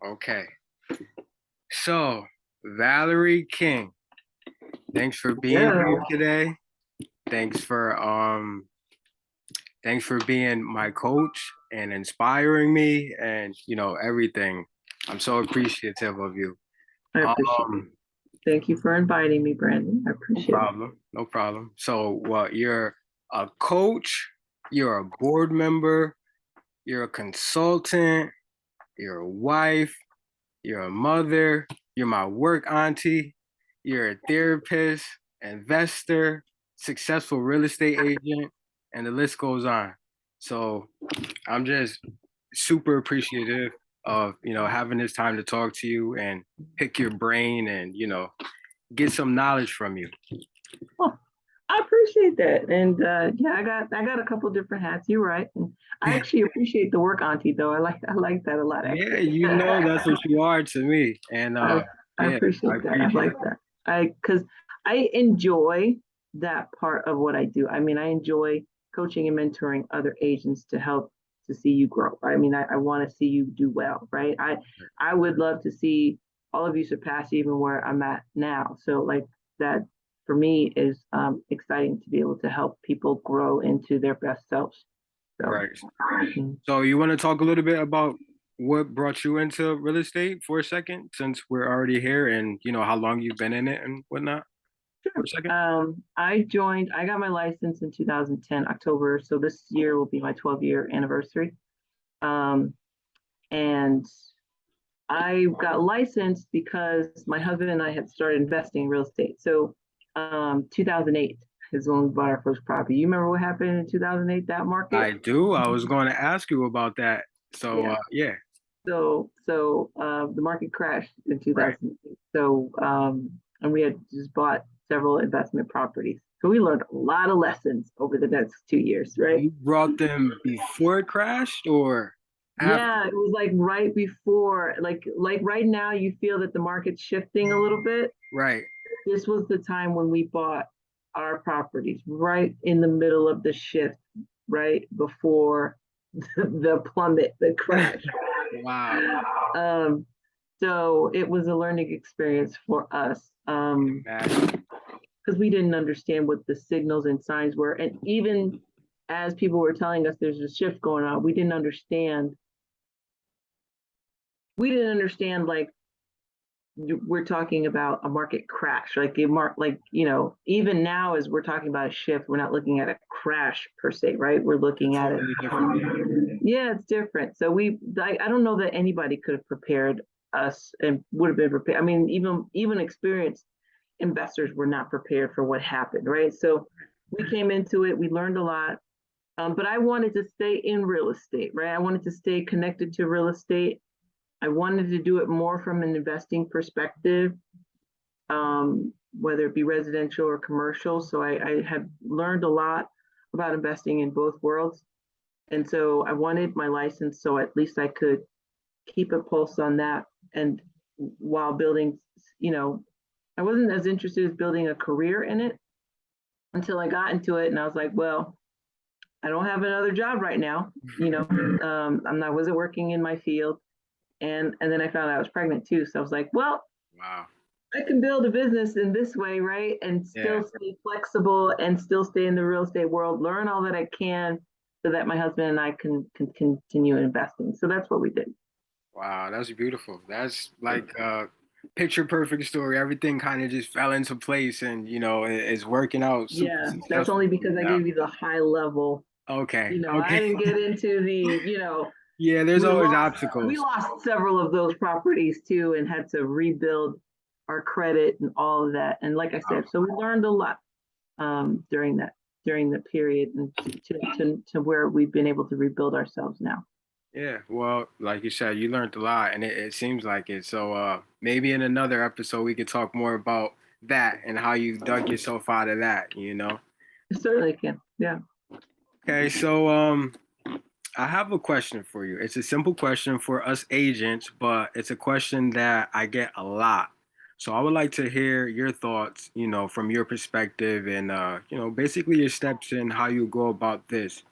Okay. So, Valerie King, thanks for being Yeah, here today. Thanks for um thanks for being my coach and inspiring me and everything. I'm so appreciative of you. I appreciate it. Um Thank you for inviting me, Brandon. I no appreciate it. problem. No problem. So, what you're a coach, you're a board member, you're a consultant, you're a wife, you're a mother, you're my work auntie, you're a therapist, investor, successful real estate agent, and the list goes on. So I'm just super appreciative of, having this time to talk to you and pick your brain and, get some knowledge from you. Oh, I appreciate that. And yeah, I got a couple different hats. You're right. And I actually appreciate the work, Auntie. Though I like that a lot. Yeah, Actually, that's what you are to me. And I I yeah, I appreciate that. I appreciate like it. that. Because I enjoy that part of what I do. I mean, I enjoy coaching and mentoring other agents to help to see you grow. I mean, I want to see you do well, right? I would love to see all of you surpass even where I'm at now. So like that for me is exciting to be able to help people grow into their best selves. So Right. mm. So you want to talk a little bit about what brought you into real estate for a second, since we're already here, and how long you've been in it and whatnot for a second? I got my license in 2010, October. So this year will be my 12-year anniversary. Um, and I got licensed because my husband and I had started investing in real estate. So 2008 is when we bought our first property. You remember what happened in 2008, that market? I do. I was going to ask you about that. So Yeah. yeah, So the market crashed in right. 2008. So and we had just bought several investment properties. So we learned a lot of lessons over the next 2 years, right? You brought them before it crashed or after? Yeah, it was like right before, like right now you feel that the market's shifting a little bit. Right. This was the time when we bought our properties, right in the middle of the shift, right before the plummet, the crash. Wow. Um, so it was a learning experience for us Imagine. because we didn't understand what the signals and signs were. And even as people were telling us there's a shift going on, we didn't understand like we're talking about a market crash, like even now as we're talking about a shift, we're not looking at a crash per se, right? We're looking at it. Totally different. Yeah, it's different. So I don't know that anybody could have prepared us and would have been prepared. I mean, even experienced investors were not prepared for what happened, right? So we came into it, we learned a lot, but I wanted to stay in real estate, right? I wanted to stay connected to real estate. I wanted to do it more from an investing perspective, whether it be residential or commercial. So I had learned a lot about investing in both worlds. And so I wanted my license so at least I could keep a pulse on that. And while building, you know, I wasn't as interested as building a career in it until I got into it. And I was like, well, I don't have another job right now. I wasn't working in my field. And then I found out I was pregnant too. So I was like, well, Wow. I can build a business in this way, right? And Yeah. still stay flexible and still stay in the real estate world, learn all that I can so that my husband and I can continue investing. So that's what we did. Wow, that's beautiful. That's like a picture perfect story. Everything kind of just fell into place and it's working out super Yeah, that's successful only for because you I now. gave you the high level. Okay. I Okay. didn't get into Yeah, there's we always lost we obstacles. lost several of those properties too and had to rebuild our credit and all of that. And like I Wow. said, so we learned a lot during the period and to where we've been able to rebuild ourselves now. Yeah, well, like you said, you learned a lot and it seems like it. So maybe in another episode we could talk more about that and how you dug yourself out of that. I certainly can. Yeah. Okay, so I have a question for you. It's a simple question for us agents, but it's a question that I get a lot. So I would like to hear your thoughts, from your perspective and basically your steps in how you go about this.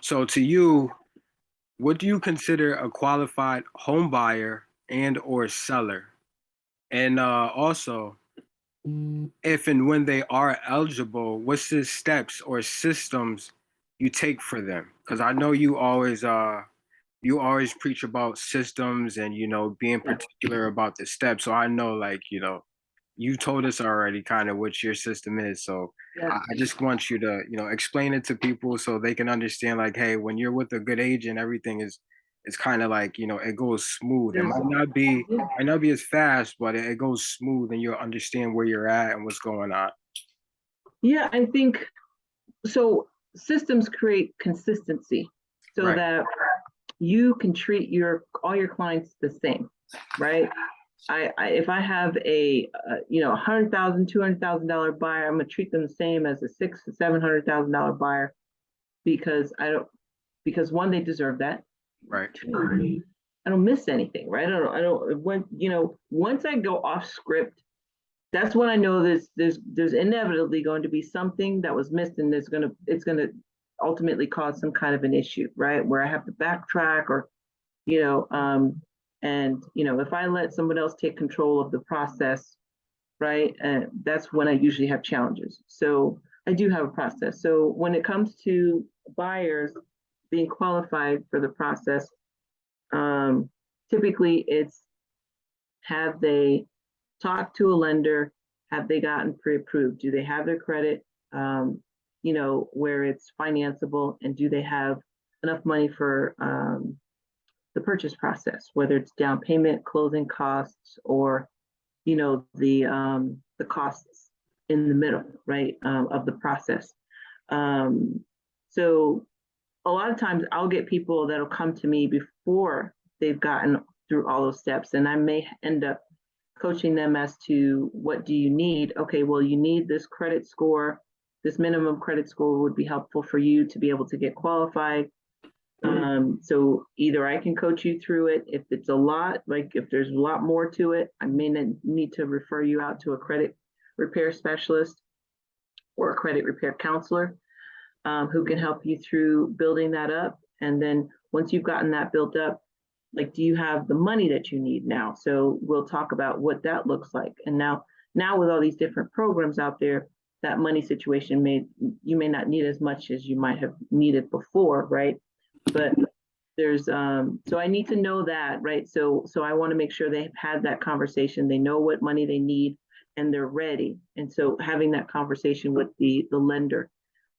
So to you, what do you consider a qualified home buyer and or seller? And also, if and when they are eligible, what's the steps or systems you take for them? Because I know you always preach about systems and being Yeah. particular about the steps. So I know like you told us already kind of what your system is. So Yeah. I just want you to explain it to people so they can understand like, hey, when you're with a good agent, everything is it's kind of like it goes smooth. It There's, might not be as fast, but it goes smooth and you'll understand where you're at and what's going on. yeah, I think so. Systems create consistency so Right, that you can treat all your clients the same, right? If I have $100,000, $200,000 buyer, I'm gonna treat them the same as a $600,000 to $700,000 buyer because because one, they deserve that. right, Two, I don't miss anything, right? I don't when once I go off script, that's when I know there's inevitably going to be something that was missed, and it's gonna ultimately cause some kind of an issue, right? Where I have to backtrack or you know, and if I let someone else take control of the process, right, that's when I usually have challenges. So I do have a process. So when it comes to buyers being qualified for the process, um, typically it's have they talked to a lender? Have they gotten pre-approved? Do they have their credit, where it's financeable? And do they have enough money for the purchase process, whether it's down payment, closing costs, or the costs in the middle, right, of the process. Um, so a lot of times I'll get people that'll come to me before they've gotten through all those steps, and I may end up coaching them as to what do you need. Okay, well, you need this credit score. This minimum credit score would be helpful for you to be able to get qualified. So either I can coach you through it. If it's a lot, like if there's a lot more to it, I may need to refer you out to a credit repair specialist or a credit repair counselor who can help you through building that up. And then once you've gotten that built up, like, do you have the money that you need now? So we'll talk about what that looks like. And now with all these different programs out there, that money situation you may not need as much as you might have needed before, right? But there's so I need to know that, right? So I want to make sure they've had that conversation, they know what money they need, and they're ready. And so having that conversation with the lender.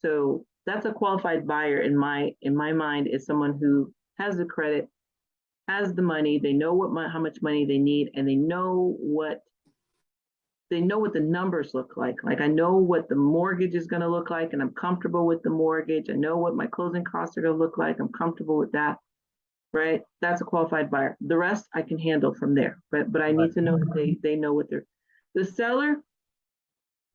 So that's a qualified buyer in my mind, is someone who has the credit, has the money, they know how much money they need, and they know what the numbers look like. Like, I know what the mortgage is going to look like, and I'm comfortable with the mortgage. I know what my closing costs are going to look like. I'm comfortable with that, right? That's a qualified buyer. The rest I can handle from there. But I need to know that they know what the seller.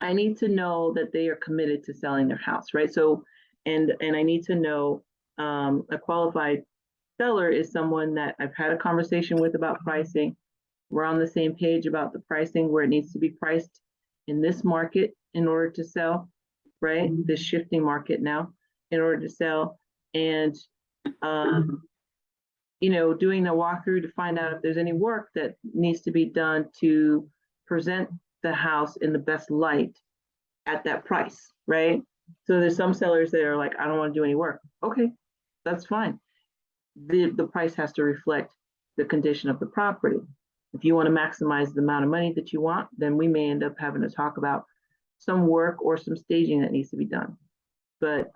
I need to know that they are committed to selling their house, right? So, and I need to know a qualified seller is someone that I've had a conversation with about pricing. We're on the same page about the pricing, where it needs to be priced in this market in order to sell, right? This shifting market now in order to sell. And, doing a walkthrough to find out if there's any work that needs to be done to present the house in the best light at that price, right? So there's some sellers that are like, I don't want to do any work. Okay, that's fine. The price has to reflect the condition of the property. If you want to maximize the amount of money that you want, then we may end up having to talk about some work or some staging that needs to be done. But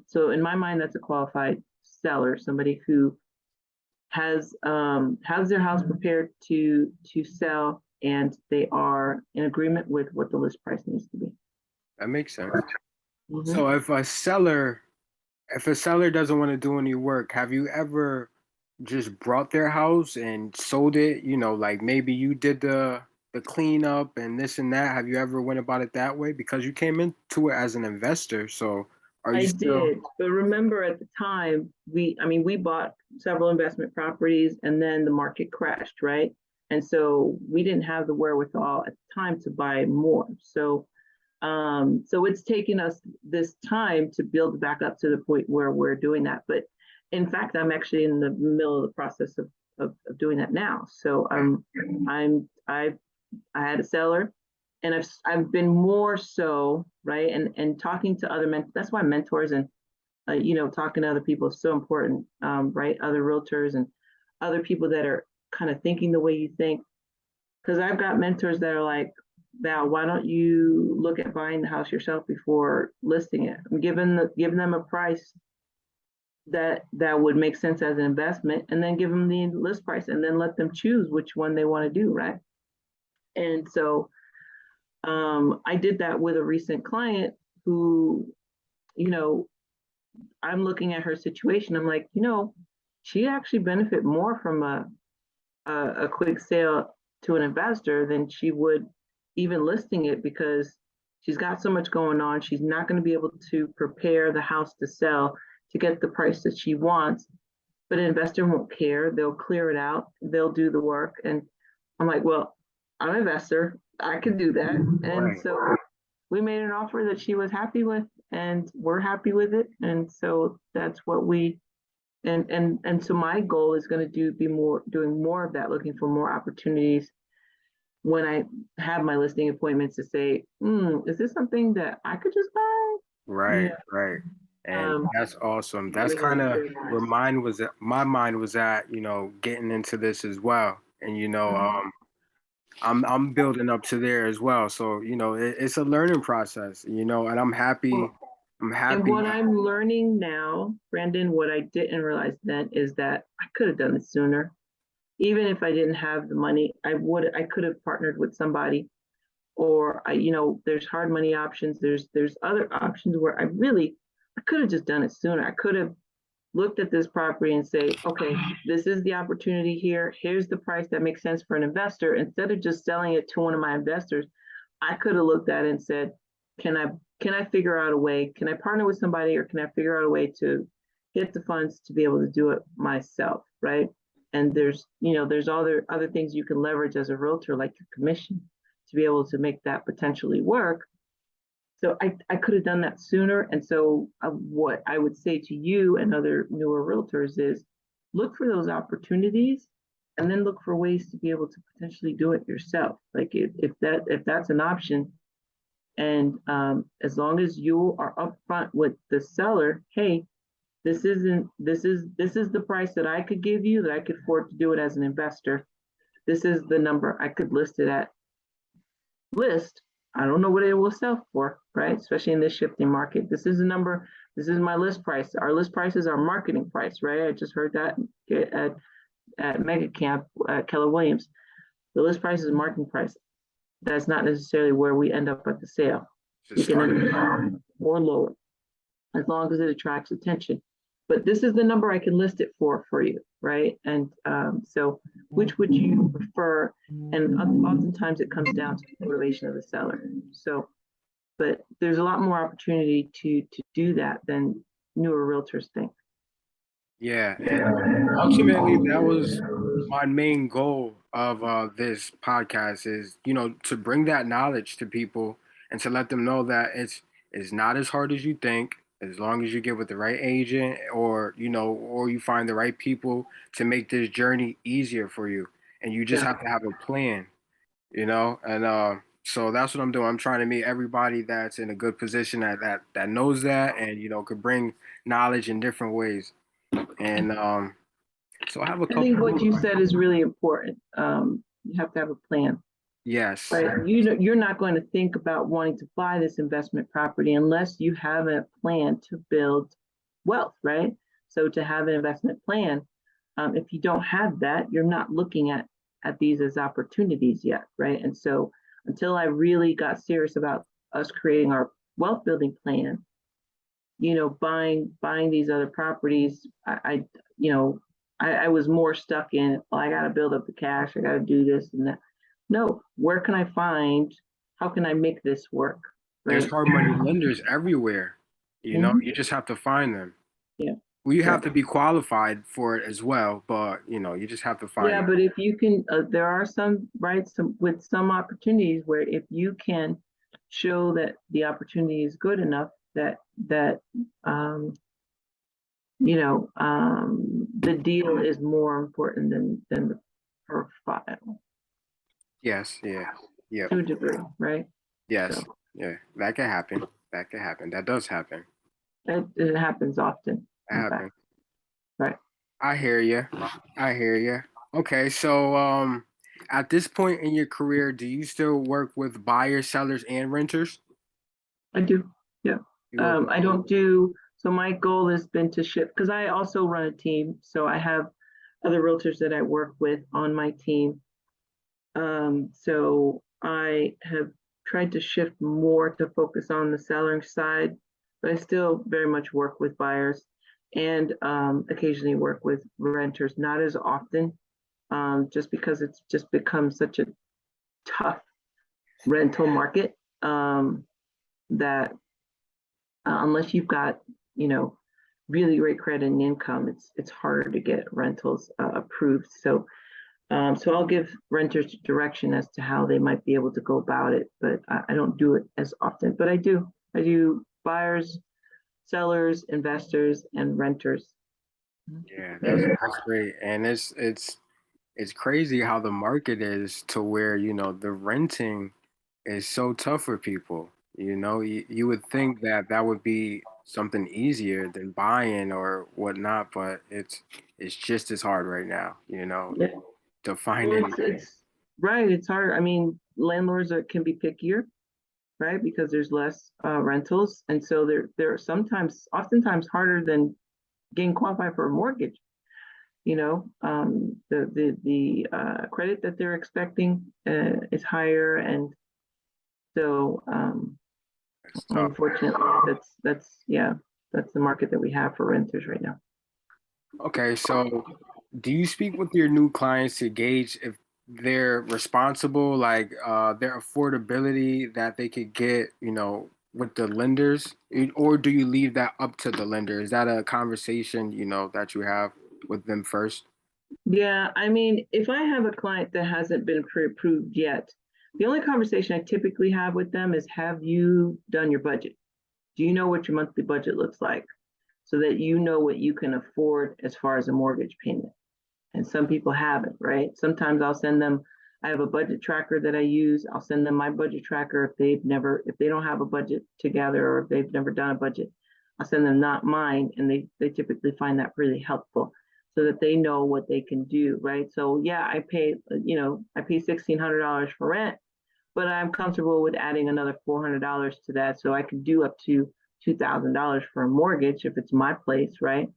so in my mind, that's a qualified seller, somebody who has their house prepared to sell, and they are in agreement with what the list price needs to be. that makes sense. Mm-hmm. So if a seller doesn't want to do any work, have you ever just brought their house and sold it? Like maybe you did the cleanup and this and that. Have you ever went about it that way? Because you came into it as an investor. So are you I still did, but remember at the time, we bought several investment properties and then the market crashed, right? And so we didn't have the wherewithal at the time to buy more. So it's taken us this time to build back up to the point where we're doing that. But in fact, I'm actually in the middle of the process of doing that now. So I had a seller, and I've been more so, right, and talking to other men. That's why mentors and talking to other people is so important, right? Other realtors and other people that are kind of thinking the way you think. Because I've got mentors that are like, Val, why don't you look at buying the house yourself before listing it? I'm giving them a price that would make sense as an investment, and then give them the list price, and then let them choose which one they want to do, right? And so I did that with a recent client who, you know, I'm looking at her situation. I'm like, she actually benefit more from a quick sale to an investor than she would even listing it, because she's got so much going on. She's not going to be able to prepare the house to sell to get the price that she wants. But an investor won't care. They'll clear it out. They'll do the work. And I'm like, well, I'm an investor. I can do that. And Right. so we made an offer that she was happy with, and we're happy with it. And so that's what we and so my goal is going to be doing more of that, looking for more opportunities when I have my listing appointments to say, is this something that I could just buy? Right, right. And Um, that's awesome. That's really kind of very where nice. mine was at, my mind was at, getting into this as well. And I'm building up to there as well. So, it's a learning process, and I'm happy. Well, I'm and happy. what I'm learning now, Brandon, what I didn't realize then is that I could have done it sooner. Even if I didn't have the money, I could have partnered with somebody, or there's hard money options. There's other options where I could have just done it sooner. I could have looked at this property and say, okay, this is the opportunity here. Here's the price that makes sense for an investor. Instead of just selling it to one of my investors, I could have looked at it and said, can I can I figure out a way? Can I partner with somebody, or can I figure out a way to get the funds to be able to do it myself, right? And there's other things you can leverage as a realtor, like your commission, to be able to make that potentially work. So I could have done that sooner. And so what I would say to you and other newer realtors is look for those opportunities, and then look for ways to be able to potentially do it yourself. Like if that's an option, and as long as you are upfront with the seller, hey, this is the price that I could give you, that I could afford to do it as an investor. This is the number I could list it at. List. I don't know what it will sell for, right? Especially in this shifting market. This is the number. This is my list price. Our list price is our marketing price, right? I just heard that at Mega Camp at Keller Williams. The list price is marketing price. That's not necessarily where we end up at the sale. We Just can start. end up more lower, as long as it attracts attention. But this is the number I can list it for you, right? And so which would you prefer? And oftentimes it comes down to the motivation of the seller. So, but there's a lot more opportunity to do that than newer realtors think. Yeah, and ultimately that was my main goal of this podcast is, to bring that knowledge to people and to let them know that it's not as hard as you think, as long as you get with the right agent, or you find the right people to make this journey easier for you. And you just Yeah. have to have a plan, and so that's what I'm doing. I'm trying to meet everybody that's in a good position that knows that, and could bring knowledge in different ways. And so I have a I think what couple. you said is really important. You have to have a plan, Yes, right? You're not going to think about wanting to buy this investment property unless you have a plan to build wealth, right? So to have an investment plan, if you don't have that, you're not looking at these as opportunities yet, right? And so until I really got serious about us creating our wealth building plan, buying these other properties, I was more stuck in, well, I got to build up the cash, I got to do this and that. No, where can I find? How can I make this work? there's Right? hard money lenders everywhere. Mm-hmm. You just have to find them. Yeah. Well, you Yeah. have to be qualified for it as well, but you just have to find Yeah, it. but if you can, there are some, right, some opportunities where if you can show that the opportunity is good enough that um, the deal is more important than the profile Yes, yeah, yep, to a degree, right? yes, So yeah. That could happen. That could happen. That does happen. it happens often, That in fact, happens. right? I hear you. I hear you. Okay, so at this point in your career, do you still work with buyers, sellers, and renters? I do. Yeah. You work with I don't do, so my goal has been to shift because I also run a team. So I have other realtors that I work with on my team. So I have tried to shift more to focus on the selling side, but I still very much work with buyers and occasionally work with renters, not as often, just because it's just become such a tough rental market that unless you've got, you know, really great credit and income, it's harder to get rentals approved. So I'll give renters direction as to how they might be able to go about it, but I don't do it as often. But I do. I do buyers, sellers, investors, and renters. Yeah, that's great. And it's crazy how the market is to where, the renting is so tough for people. You would think that that would be something easier than buying or whatnot, but it's just as hard right now, Yeah. to find Well, anything. it's right. It's hard. I mean, landlords can be pickier, right? Because there's less rentals, and so they're oftentimes harder than getting qualified for a mortgage. The credit that they're expecting is higher, and so It's tough. unfortunately, that's yeah, that's the market that we have for renters right now. Okay, so do you speak with your new clients to gauge if they're responsible, like their affordability that they could get, with the lenders, or do you leave that up to the lender? Is that a conversation, that you have with them first? Yeah, I mean, if I have a client that hasn't been pre-approved yet, the only conversation I typically have with them is, have you done your budget? Do you know what your monthly budget looks like so that you know what you can afford as far as a mortgage payment? And some people haven't, right? Sometimes I'll send them, I have a budget tracker that I use. I'll send them my budget tracker if they don't have a budget together or if they've never done a budget, I'll send them not mine. And they typically find that really helpful so that they know what they can do, right? So yeah, I pay $1,600 for rent, but I'm comfortable with adding another $400 to that. So I can do up to $2,000 for a mortgage if it's my place, right?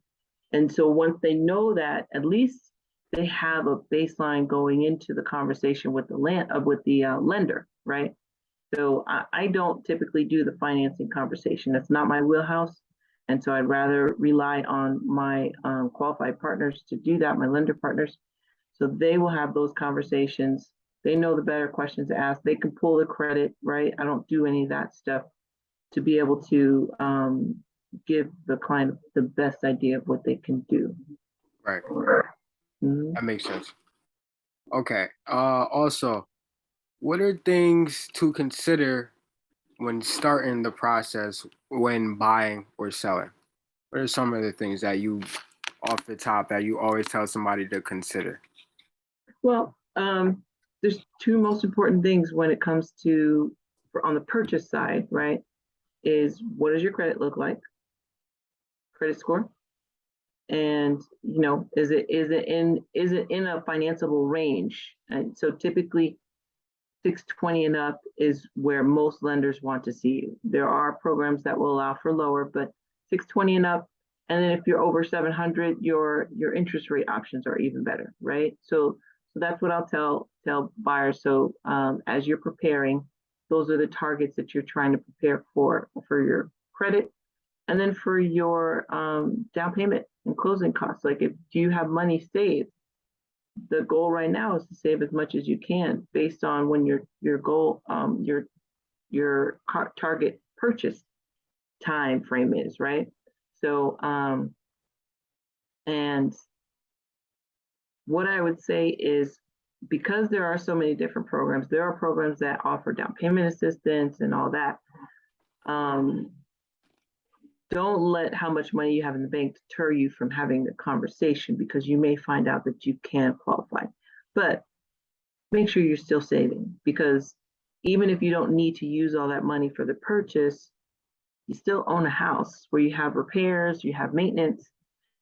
And so once they know that, at least they have a baseline going into the conversation with the lender, right? So I don't typically do the financing conversation. That's not my wheelhouse. And so I'd rather rely on my qualified partners to do that, my lender partners. So they will have those conversations. They know the better questions to ask. They can pull the credit, right? I don't do any of that stuff to be able to give the client the best idea of what they can do. Right. Mhm. That makes sense. Okay. Also, what are things to consider when starting the process when buying or selling? What are some of the things that you, off the top, that you always tell somebody to consider? Well, there's two most important things when it comes to on the purchase side, right? Is what does your credit look like, credit score, and is it in a financeable range? And so typically 620 and up is where most lenders want to see you. There are programs that will allow for lower, but 620 and up. And then if you're over 700, your interest rate options are even better, right? So that's what I'll tell buyers. So as you're preparing, those are the targets that you're trying to prepare for your credit, and then for your down payment and closing costs. Like, if do you have money saved? The goal right now is to save as much as you can based on when your goal your target purchase time frame is, right? So and what I would say is, because there are so many different programs, there are programs that offer down payment assistance and all that. um don't let how much money you have in the bank deter you from having the conversation, because you may find out that you can't qualify. But make sure you're still saving, because even if you don't need to use all that money for the purchase, you still own a house where you have repairs, you have maintenance.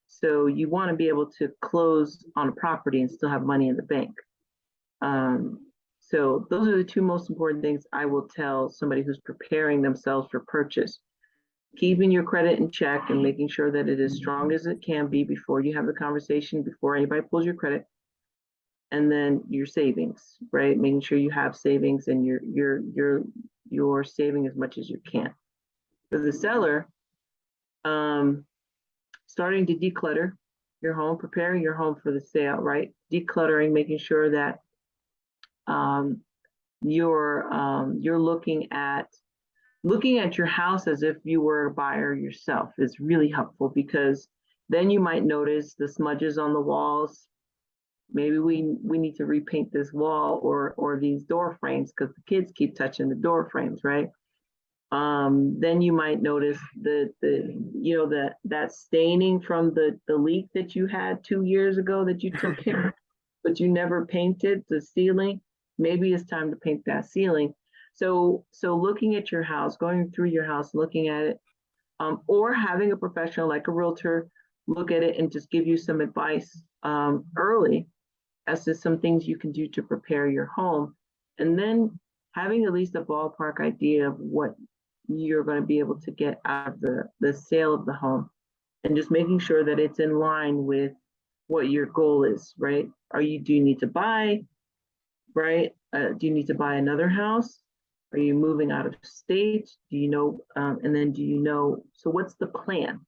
So you want to be able to close on a property and still have money in the bank. So those are the two most important things I will tell somebody who's preparing themselves for purchase. Keeping your credit in check and making sure that it is strong as it can be before you have the conversation, before anybody pulls your credit. And then your savings, right? Making sure you have savings and you're saving as much as you can. For the seller, starting to declutter your home, preparing your home for the sale, right? Decluttering, making sure that you're looking at your house as if you were a buyer yourself is really helpful, because then you might notice the smudges on the walls. Maybe we need to repaint this wall or these door frames because the kids keep touching the door frames, right? Then you might notice that staining from the leak that you had 2 years ago that you took care of, but you never painted the ceiling. Maybe it's time to paint that ceiling. So looking at your house, going through your house, looking at it, or having a professional like a realtor look at it and just give you some advice early as to some things you can do to prepare your home, and then having at least a ballpark idea of what you're going to be able to get out of the sale of the home, and just making sure that it's in line with what your goal is, right? Do you need to buy, right? Do you need to buy another house? Are you moving out of state? Do you know, and then so what's the plan?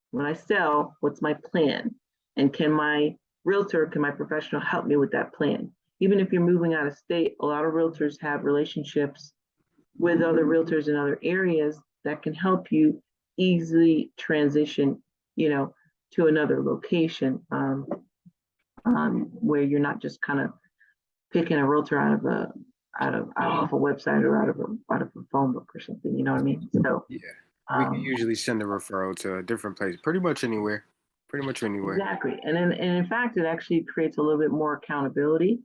When I sell, what's my plan? And can my professional help me with that plan? Even if you're moving out of state, a lot of realtors have relationships with other realtors in other areas that can help you easily transition, to another location, where you're not just kind of picking a realtor out of a website or out of a phone book or something. You know what I mean? So Yeah. We can usually send a referral to a different place, pretty much anywhere. Pretty much anywhere. Exactly. And in fact, it actually creates a little bit more accountability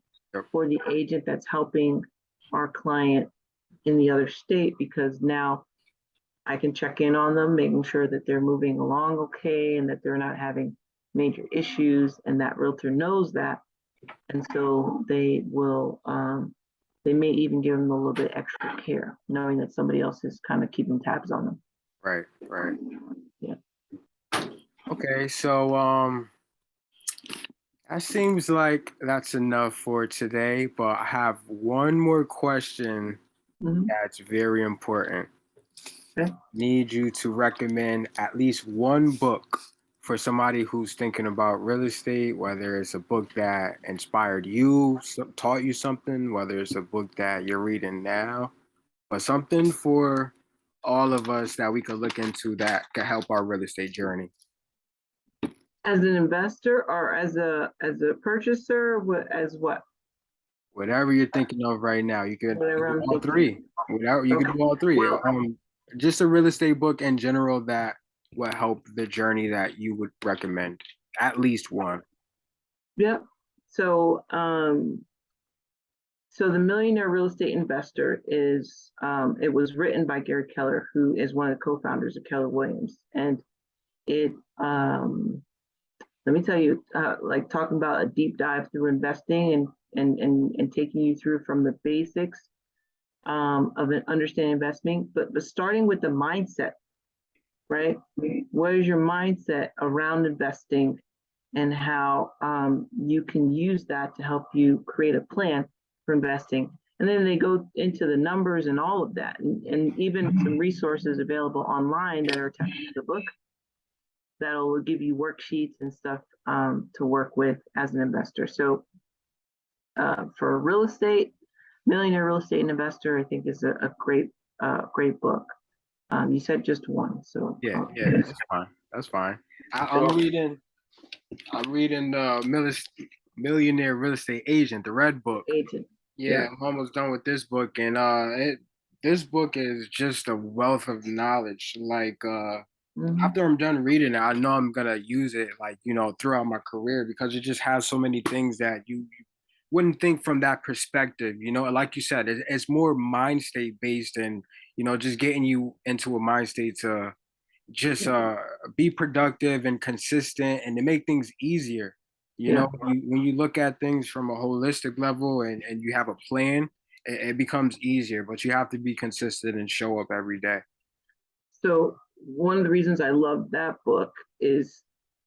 for the agent that's helping our client in the other state, because now I can check in on them, making sure that they're moving along okay and that they're not having major issues, and that realtor knows that. And so they may even give them a little bit extra care, knowing that somebody else is kind of keeping tabs on them. Right. Yeah. Okay, so that seems like that's enough for today, but I have one more question that's very important. Okay. Need you to recommend at least one book for somebody who's thinking about real estate, whether it's a book that inspired you, taught you something, whether it's a book that you're reading now, but something for all of us that we could look into that could help our real estate journey. As an investor or as a purchaser, as what? Whatever you're thinking of right now, you could Whatever do I'm all thinking. three. Whatever you could do all three. Well, Just a real estate book in general that would help the journey that you would recommend. At least one. yeah. So, the Millionaire Real Estate Investor is, it was written by Gary Keller, who is one of the co-founders of Keller Williams. And it, let me tell you, like talking about a deep dive through investing and taking you through from the basics of an understanding investing, but starting with the mindset, right? What is your mindset around investing, and how you can use that to help you create a plan for investing. And then they go into the numbers and all of that, and even some resources available online that are attached to the book that'll give you worksheets and stuff to work with as an investor. So for real estate, Millionaire Real Estate Investor, I think is a great book. You said just one, so Yeah, that's fine. That's fine. I'm reading the Millionaire Real Estate Agent, the Red Book. Agent. Yeah, I'm almost done with this book, and this book is just a wealth of knowledge. Like Mhm. after I'm done reading it, I know I'm gonna use it like, throughout my career because it just has so many things that you wouldn't think from that perspective. Like you said, it's more mind state based and just getting you into a mind state to just Yeah. be productive and consistent and to make things easier. Yeah. When you look at things from a holistic level and you have a plan, it becomes easier, but you have to be consistent and show up every day. So one of the reasons I love that book is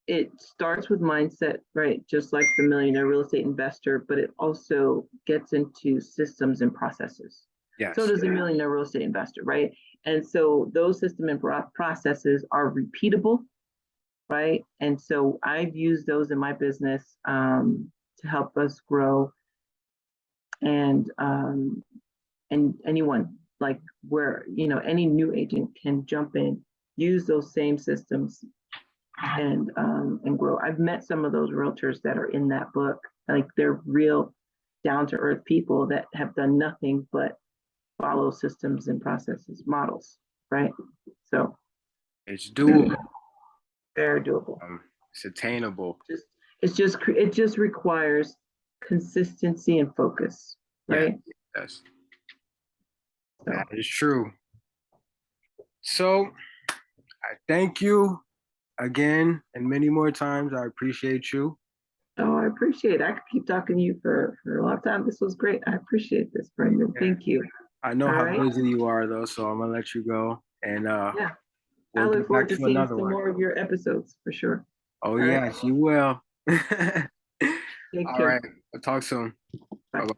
it starts with mindset, right? Just like the Millionaire Real Estate Investor, but it also gets into systems and processes. So Yes. does the Millionaire Real Estate Investor, right? And so those system and processes are repeatable, right? And so I've used those in my business to help us grow, and anyone, like, where any new agent can jump in, use those same systems, and grow. I've met some of those realtors that are in that book. Like, they're real down to earth people that have done nothing but follow systems and processes, models, right? So It's doable. very doable. It's attainable. Just it just requires consistency and focus, Yeah, right? yes, that So, is true. So I thank you again and many more times. I appreciate you. oh, I appreciate it. I could keep talking to you for a long time. This was great. I appreciate this, Brendan. Yeah. Thank you. I know All how right. busy you are though, so I'm gonna let you go and Yeah. I we'll look get forward back to to seeing another some one. more of your episodes for sure. Oh All right. yes, you will. Take All care. right. We'll talk soon. Bye Bye. bye.